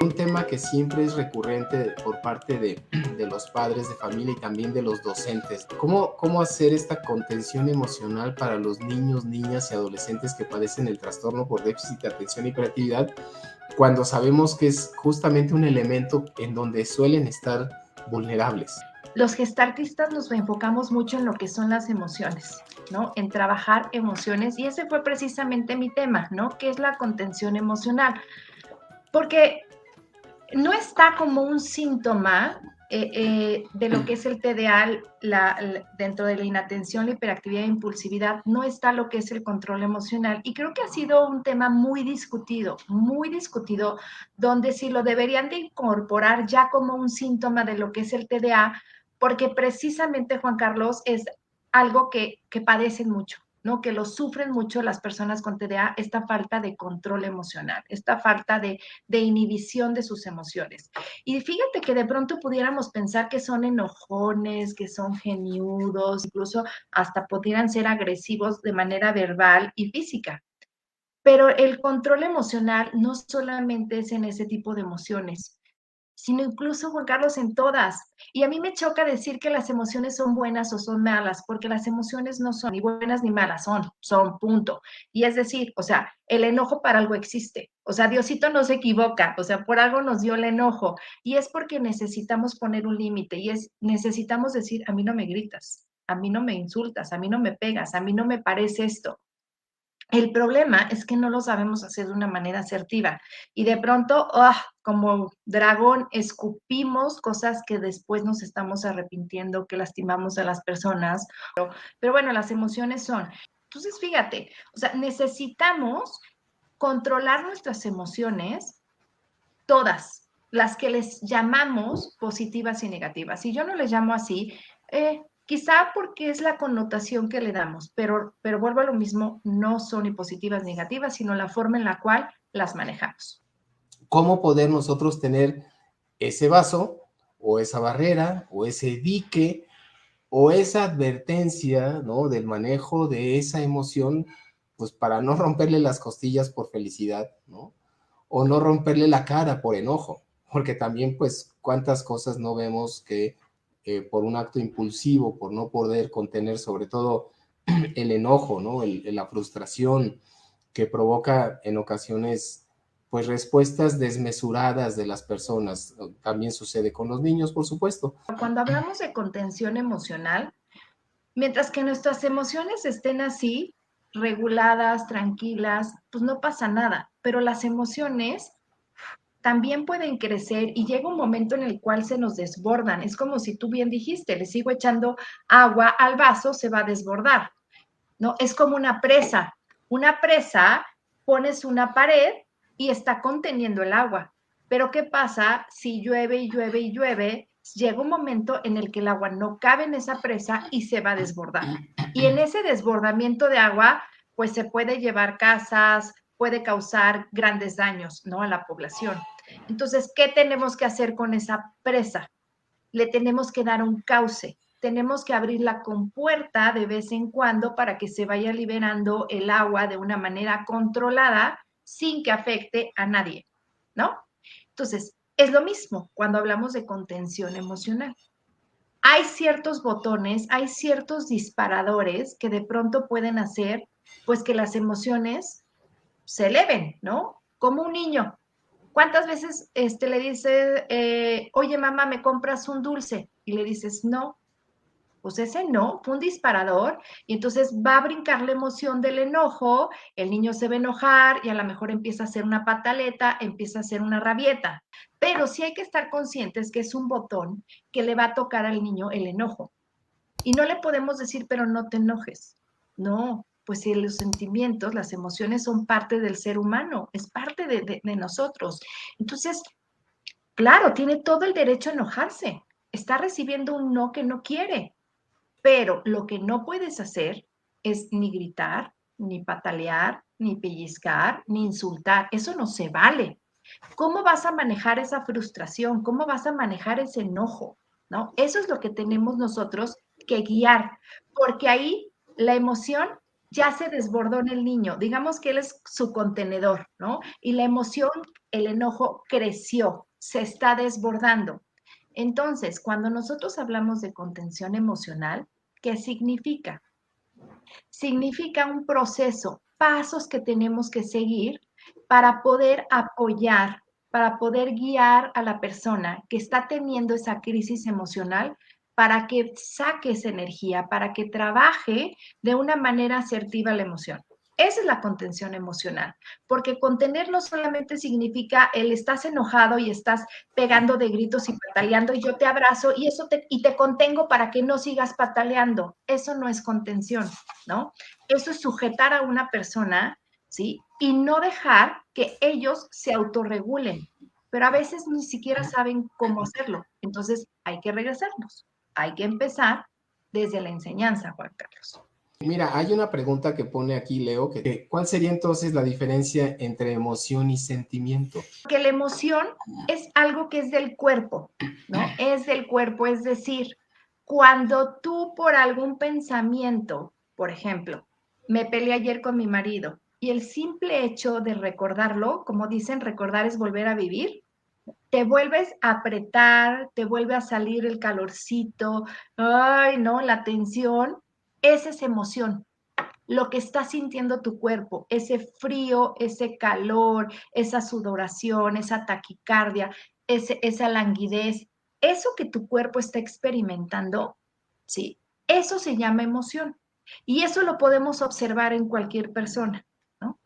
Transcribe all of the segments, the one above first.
Un tema que siempre es recurrente por parte de los padres de familia y también de los docentes. ¿Cómo hacer esta contención emocional para los niños, niñas y adolescentes que padecen el trastorno por déficit de atención y hiperactividad cuando sabemos que es justamente un elemento en donde suelen estar vulnerables? Los gestaltistas nos enfocamos mucho en lo que son las emociones, ¿no? En trabajar emociones, y ese fue precisamente mi tema, ¿no? ¿Qué es la contención emocional? Porque no está como un síntoma de lo que es el TDA dentro de la inatención, la hiperactividad e impulsividad, no está lo que es el control emocional. Y creo que ha sido un tema muy discutido, donde sí lo deberían de incorporar ya como un síntoma de lo que es el TDA, porque precisamente, Juan Carlos, es algo que padecen mucho, ¿no? Que lo sufren mucho las personas con TDA, esta falta de control emocional, esta falta de inhibición de sus emociones. Y fíjate que de pronto pudiéramos pensar que son enojones, que son geniudos, incluso hasta pudieran ser agresivos de manera verbal y física. Pero el control emocional no solamente es en ese tipo de emociones, sino incluso, Juan Carlos, en todas. Y a mí me choca decir que las emociones son buenas o son malas, porque las emociones no son ni buenas ni malas, son punto. Y es decir, o sea, el enojo para algo existe. O sea, Diosito no se equivoca, o sea, por algo nos dio el enojo. Y es porque necesitamos poner un límite y necesitamos decir, a mí no me gritas, a mí no me insultas, a mí no me pegas, a mí no me parece esto. El problema es que no lo sabemos hacer de una manera asertiva y de pronto, como dragón, escupimos cosas que después nos estamos arrepintiendo, que lastimamos a las personas. Pero bueno, las emociones son. Entonces, fíjate, o sea, necesitamos controlar nuestras emociones, todas, las que les llamamos positivas y negativas. Si yo no les llamo así, quizá porque es la connotación que le damos, pero vuelvo a lo mismo, no son ni positivas ni negativas, sino la forma en la cual las manejamos. ¿Cómo poder nosotros tener ese vaso o esa barrera o ese dique o esa advertencia, ¿no? Del manejo de esa emoción, pues para no romperle las costillas por felicidad, ¿no? O no romperle la cara por enojo, porque también, pues, cuántas cosas no vemos que por un acto impulsivo, por no poder contener sobre todo el enojo, ¿no? La frustración que provoca en ocasiones pues respuestas desmesuradas de las personas. También sucede con los niños, por supuesto. Cuando hablamos de contención emocional, mientras que nuestras emociones estén así, reguladas, tranquilas, pues no pasa nada, pero las emociones también pueden crecer y llega un momento en el cual se nos desbordan. Es como si tú bien dijiste, le sigo echando agua al vaso, se va a desbordar, ¿no? Es como una presa. Una presa, pones una pared y está conteniendo el agua. Pero ¿qué pasa si llueve y llueve y llueve? Llega un momento en el que el agua no cabe en esa presa y se va a desbordar. Y en ese desbordamiento de agua, pues se puede llevar casas, puede causar grandes daños, ¿no? A la población. Entonces, ¿qué tenemos que hacer con esa presa? Le tenemos que dar un cauce, tenemos que abrir la compuerta de vez en cuando para que se vaya liberando el agua de una manera controlada sin que afecte a nadie, ¿no? Entonces, es lo mismo cuando hablamos de contención emocional. Hay ciertos botones, hay ciertos disparadores que de pronto pueden hacer pues que las emociones se eleven, ¿no? Como un niño. ¿Cuántas veces le dices, oye mamá, ¿me compras un dulce? Y le dices, no, pues ese no, fue un disparador, y entonces va a brincar la emoción del enojo, el niño se va a enojar y a lo mejor empieza a hacer una pataleta, empieza a hacer una rabieta, pero sí hay que estar conscientes que es un botón que le va a tocar al niño el enojo. Y no le podemos decir, pero no te enojes. No, pues si los sentimientos, las emociones son parte del ser humano, es parte de nosotros. Entonces, claro, tiene todo el derecho a enojarse. Está recibiendo un no que no quiere, pero lo que no puedes hacer es ni gritar, ni patalear, ni pellizcar, ni insultar. Eso no se vale. ¿Cómo vas a manejar esa frustración? ¿Cómo vas a manejar ese enojo? ¿No? Eso es lo que tenemos nosotros que guiar, porque ahí la emoción ya se desbordó en el niño, digamos que él es su contenedor, ¿no? Y la emoción el enojo creció, se está desbordando. Entonces, cuando nosotros hablamos de contención emocional, ¿qué significa? Significa un proceso, pasos que tenemos que seguir para poder apoyar, para poder guiar a la persona que está teniendo esa crisis emocional para que saque esa energía, para que trabaje de una manera asertiva la emoción. Esa es la contención emocional, porque contener no solamente significa el estás enojado y estás pegando de gritos y pataleando y yo te abrazo y te contengo para que no sigas pataleando. Eso no es contención, ¿no? Eso es sujetar a una persona, ¿sí? Y no dejar que ellos se autorregulen, pero a veces ni siquiera saben cómo hacerlo. Entonces hay que regresarnos, hay que empezar desde la enseñanza, Juan Carlos. Mira, hay una pregunta que pone aquí Leo, que ¿cuál sería entonces la diferencia entre emoción y sentimiento? Porque la emoción es algo que es del cuerpo, ¿no? Es del cuerpo, es decir, cuando tú por algún pensamiento, por ejemplo, me peleé ayer con mi marido y el simple hecho de recordarlo, como dicen, recordar es volver a vivir, te vuelves a apretar, te vuelve a salir el calorcito, ay, no, la tensión, esa es emoción. Lo que está sintiendo tu cuerpo, ese frío, ese calor, esa sudoración, esa taquicardia, esa languidez, eso que tu cuerpo está experimentando, ¿sí? Eso se llama emoción. Y eso lo podemos observar en cualquier persona, ¿no?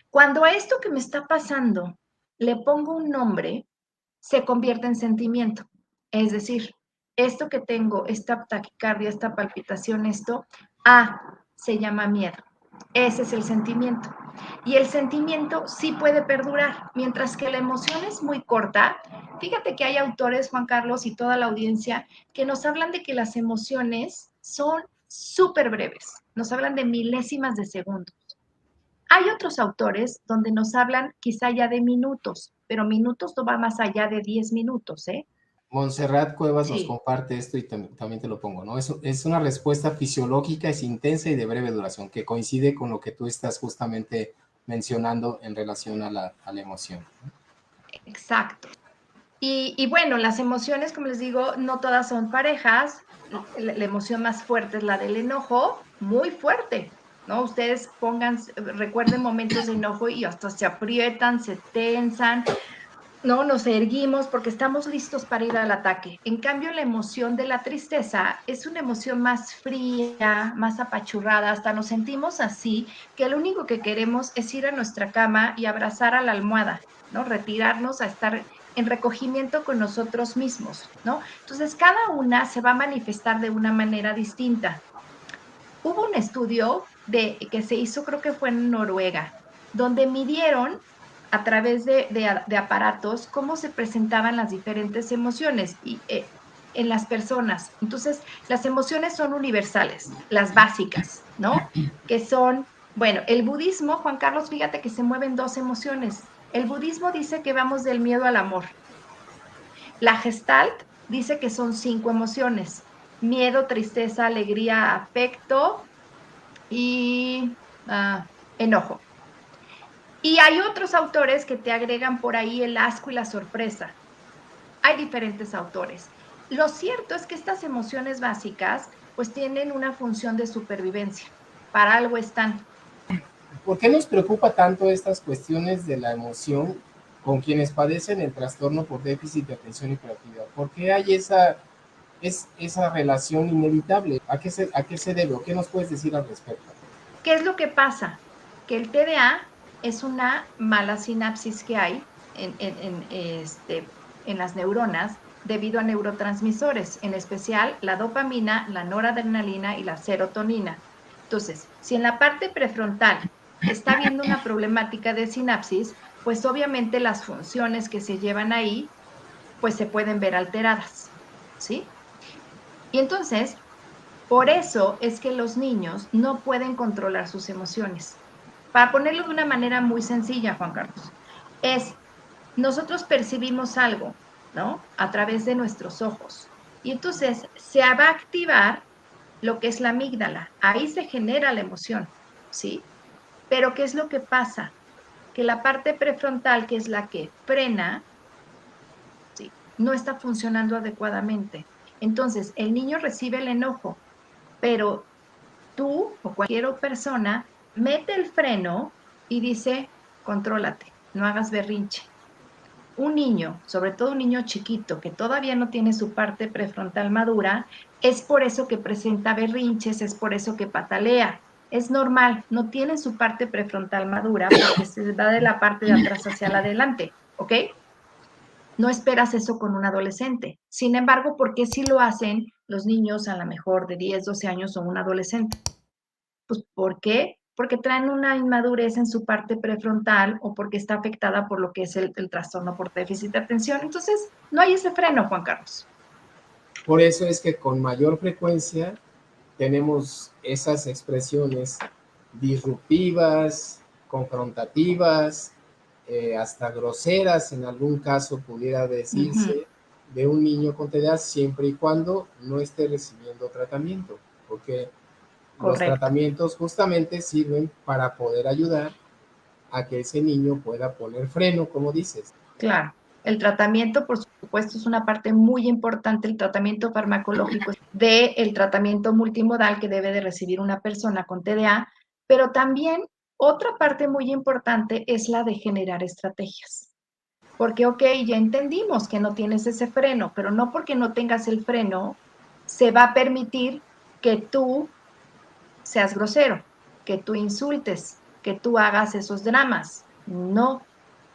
Cuando a esto que me está pasando le pongo un nombre, se convierte en sentimiento. Es decir, esto que tengo, esta taquicardia, esta palpitación, se llama miedo. Ese es el sentimiento. Y el sentimiento sí puede perdurar, mientras que la emoción es muy corta. Fíjate que hay autores, Juan Carlos, y toda la audiencia, que nos hablan de que las emociones son súper breves. Nos hablan de milésimas de segundos. Hay otros autores donde nos hablan quizá ya de minutos, pero minutos no va más allá de 10 minutos, ¿eh? Montserrat Cuevas nos Sí, comparte esto y también te lo pongo, ¿no? Es una respuesta fisiológica, es intensa y de breve duración, que coincide con lo que tú estás justamente mencionando en relación a la emoción. exacto. Y bueno, las emociones, como les digo, no todas son parejas. La emoción más fuerte es la del enojo, muy fuerte, ¿no? Ustedes recuerden momentos de enojo y hasta se aprietan, se tensan, ¿no? Nos erguimos porque estamos listos para ir al ataque. En cambio, la emoción de la tristeza es una emoción más fría, más apachurrada, hasta nos sentimos así, que lo único que queremos es ir a nuestra cama y abrazar a la almohada, ¿no? Retirarnos a estar en recogimiento con nosotros mismos, ¿no? Entonces, cada una se va a manifestar de una manera distinta. Hubo un estudio que se hizo, creo que fue en Noruega, donde midieron a través de aparatos cómo se presentaban las diferentes emociones en las personas. Entonces, las emociones son universales, las básicas, ¿no? Que son, bueno, el budismo, Juan Carlos, fíjate que se mueven dos emociones. El budismo dice que vamos del miedo al amor. La Gestalt dice que son 5 emociones: miedo, tristeza, alegría, afecto y enojo. Y hay otros autores que te agregan por ahí el asco y la sorpresa. Hay diferentes autores. Lo cierto es que estas emociones básicas pues tienen una función de supervivencia. Para algo están. ¿Por qué nos preocupa tanto estas cuestiones de la emoción con quienes padecen el trastorno por déficit de atención y hiperactividad? ¿Por qué hay esa relación inevitable? A qué se debe o qué nos puedes decir al respecto? ¿Qué es lo que pasa? Que el TDA es una mala sinapsis que hay en las neuronas debido a neurotransmisores, en especial la dopamina, la noradrenalina y la serotonina. Entonces, si en la parte prefrontal está habiendo una problemática de sinapsis, pues obviamente las funciones que se llevan ahí, pues se pueden ver alteradas, ¿sí? Y entonces, por eso es que los niños no pueden controlar sus emociones. Para ponerlo de una manera muy sencilla, Juan Carlos, nosotros percibimos algo, ¿no? A través de nuestros ojos. Y entonces se va a activar lo que es la amígdala. Ahí se genera la emoción, ¿sí? Pero ¿qué es lo que pasa? que la parte prefrontal, que es la que frena, ¿sí?, no está funcionando adecuadamente. Entonces, el niño recibe el enojo, pero tú o cualquier persona mete el freno y dice, contrólate, no hagas berrinche. Un niño, sobre todo un niño chiquito que todavía no tiene su parte prefrontal madura, es por eso que presenta berrinches, es por eso que patalea. Es normal, no tiene su parte prefrontal madura porque se va de la parte de atrás hacia la adelante, ¿ok? No esperas eso con un adolescente. Sin embargo, ¿por qué sí lo hacen los niños a lo mejor de 10, 12 años o un adolescente? Pues, ¿por qué? Porque traen una inmadurez en su parte prefrontal o porque está afectada por lo que es el trastorno por déficit de atención. Entonces, no hay ese freno, Juan Carlos. Por eso es que con mayor frecuencia tenemos esas expresiones disruptivas, confrontativas, hasta groseras en algún caso pudiera decirse, de un niño con TDA, siempre y cuando no esté recibiendo tratamiento, porque los Correcto. tratamientos justamente sirven para poder ayudar a que ese niño pueda poner freno, como dices. Claro. El tratamiento, por supuesto, es una parte muy importante, el tratamiento farmacológico del tratamiento multimodal que debe de recibir una persona con TDA, pero también otra parte muy importante es la de generar estrategias. Porque, ok, ya entendimos que no tienes ese freno, pero no porque no tengas el freno, se va a permitir que tú seas grosero, que tú insultes, que tú hagas esos dramas. No,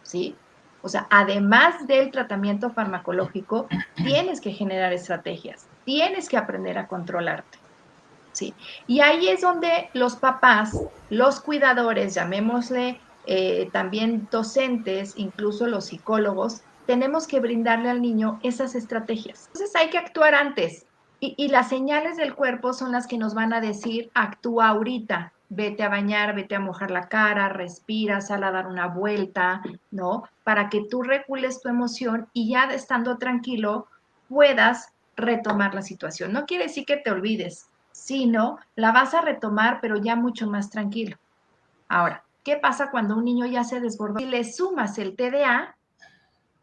¿sí? O sea, además del tratamiento farmacológico, tienes que generar estrategias, tienes que aprender a controlarte, ¿sí? Y ahí es donde los papás, los cuidadores, llamémosle también docentes, incluso los psicólogos, tenemos que brindarle al niño esas estrategias. Entonces hay que actuar antes. Y las señales del cuerpo son las que nos van a decir, actúa ahorita, vete a bañar, vete a mojar la cara, respira, sal a dar una vuelta, ¿no? Para que tú regules tu emoción y ya estando tranquilo puedas retomar la situación. No quiere decir que te olvides, sino la vas a retomar, pero ya mucho más tranquilo. Ahora, ¿qué pasa cuando un niño ya se desbordó? Si le sumas el TDA,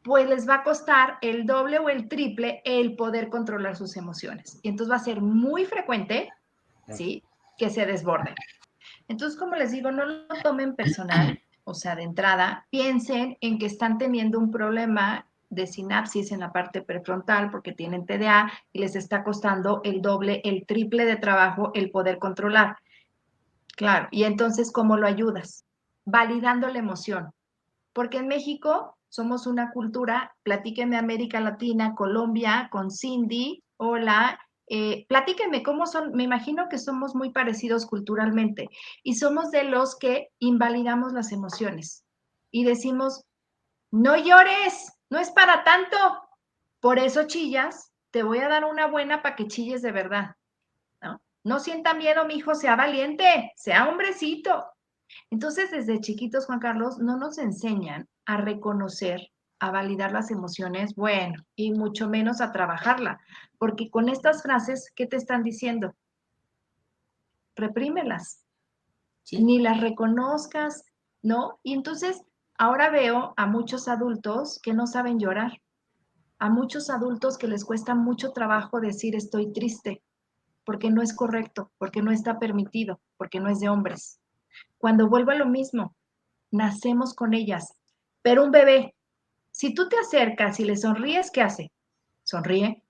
pues les va a costar el doble o el triple el poder controlar sus emociones. Y entonces va a ser muy frecuente, ¿sí?, que se desborden. Entonces, como les digo, no lo tomen personal, o sea, de entrada, piensen en que están teniendo un problema de sinapsis en la parte prefrontal porque tienen TDA y les está costando el doble, el triple de trabajo el poder controlar. Claro, y entonces, ¿cómo lo ayudas? Validando la emoción. Porque en México somos una cultura, platíquenme América Latina, Colombia, con Cindy, hola, platíquenme cómo son, me imagino que somos muy parecidos culturalmente y somos de los que invalidamos las emociones y decimos, no llores, no es para tanto, por eso chillas, te voy a dar una buena para que chilles de verdad, ¿no? No sienta miedo, mi hijo, sea valiente, sea hombrecito. Entonces, desde chiquitos, Juan Carlos, no nos enseñan a reconocer, a validar las emociones, bueno, y mucho menos a trabajarla, porque con estas frases, ¿qué te están diciendo? Reprímelas, ¿Sí? ni las reconozcas, ¿no? Y entonces, ahora veo a muchos adultos que no saben llorar, a muchos adultos que les cuesta mucho trabajo decir estoy triste, porque no es correcto, porque no está permitido, porque no es de hombres. Cuando vuelvo a lo mismo, nacemos con ellas. Pero un bebé, si tú te acercas y le sonríes, ¿qué hace? Sonríe.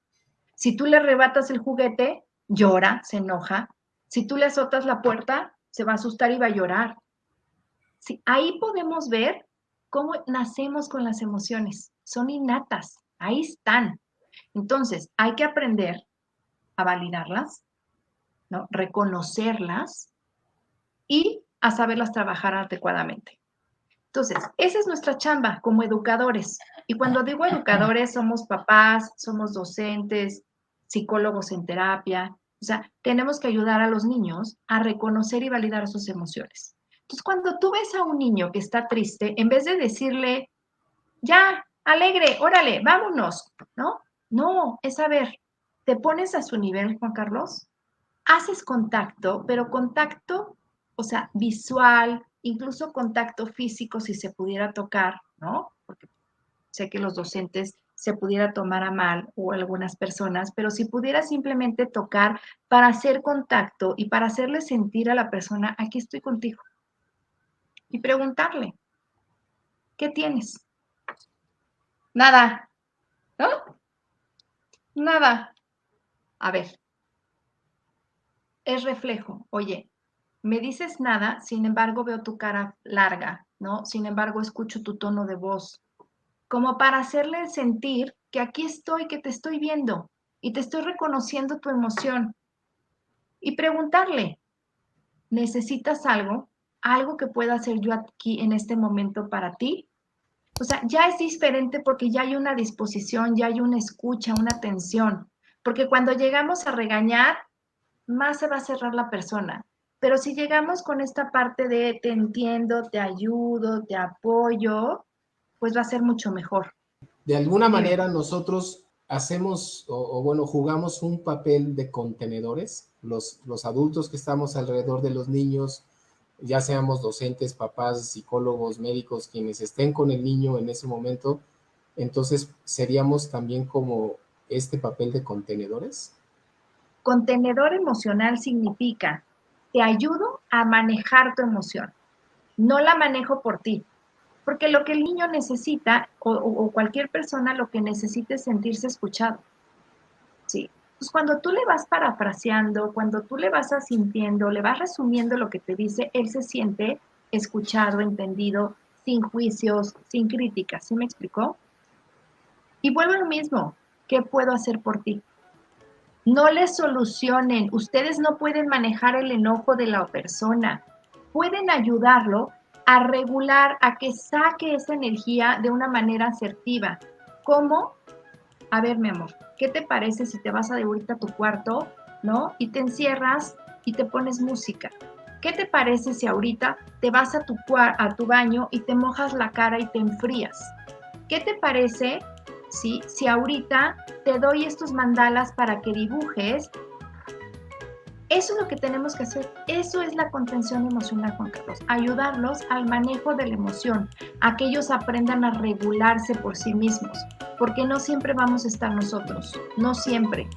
Si tú le arrebatas el juguete, llora, se enoja. Si tú le azotas la puerta, se va a asustar y va a llorar. Sí, ahí podemos ver cómo nacemos con las emociones. Son innatas, ahí están. Entonces, hay que aprender a validarlas, ¿no?, reconocerlas y a saberlas trabajar adecuadamente. Entonces, esa es nuestra chamba como educadores. Y cuando digo educadores, somos papás, somos docentes, psicólogos en terapia. O sea, tenemos que ayudar a los niños a reconocer y validar sus emociones. Entonces, cuando tú ves a un niño que está triste, en vez de decirle, ya, alegre, órale, vámonos, ¿no? No, es a ver, te pones a su nivel, Juan Carlos, haces contacto, pero contacto o sea, visual, incluso contacto físico si se pudiera tocar, ¿no? Porque sé que los docentes se pudiera tomar a mal o algunas personas, pero si pudiera simplemente tocar para hacer contacto y para hacerle sentir a la persona, aquí estoy contigo. Y preguntarle, ¿qué tienes? Nada, ¿no? Nada. A ver, es reflejo. Oye, me dices nada, sin embargo veo tu cara larga, ¿no? Sin embargo escucho tu tono de voz, como para hacerle sentir que aquí estoy, que te estoy viendo y te estoy reconociendo tu emoción. Y preguntarle, ¿necesitas algo? ¿Algo que pueda hacer yo aquí en este momento para ti? O sea, ya es diferente porque ya hay una disposición, ya hay una escucha, una atención. Porque cuando llegamos a regañar, más se va a cerrar la persona. Pero si llegamos con esta parte de te entiendo, te ayudo, te apoyo, pues va a ser mucho mejor. De alguna Dime. manera nosotros hacemos bueno, jugamos un papel de contenedores, los adultos que estamos alrededor de los niños, ya seamos docentes, papás, psicólogos, médicos, quienes estén con el niño en ese momento, entonces seríamos también como este papel de contenedores. Contenedor emocional significa, te ayudo a manejar tu emoción, no la manejo por ti. Porque lo que el niño necesita, o cualquier persona lo que necesita es sentirse escuchado. ¿Sí? Pues cuando tú le vas parafraseando, cuando tú le vas asintiendo, le vas resumiendo lo que te dice, él se siente escuchado, entendido, sin juicios, sin críticas. ¿Sí me explicó? Y vuelvo a lo mismo. ¿Qué puedo hacer por ti? No le solucionen. Ustedes no pueden manejar el enojo de la persona. Pueden ayudarlo a regular, a que saque esa energía de una manera asertiva. ¿Cómo? A ver, mi amor, ¿qué te parece si te vas a de ahorita a tu cuarto, ¿no? Y te encierras y te pones música. ¿Qué te parece si ahorita te vas a tu baño y te mojas la cara y te enfrías? ¿Qué te parece si ahorita te doy estos mandalas para que dibujes? Eso es lo que tenemos que hacer. Eso es la contención emocional, Juan Carlos. Ayudarlos al manejo de la emoción, a que ellos aprendan a regularse por sí mismos, porque no siempre vamos a estar nosotros, no siempre.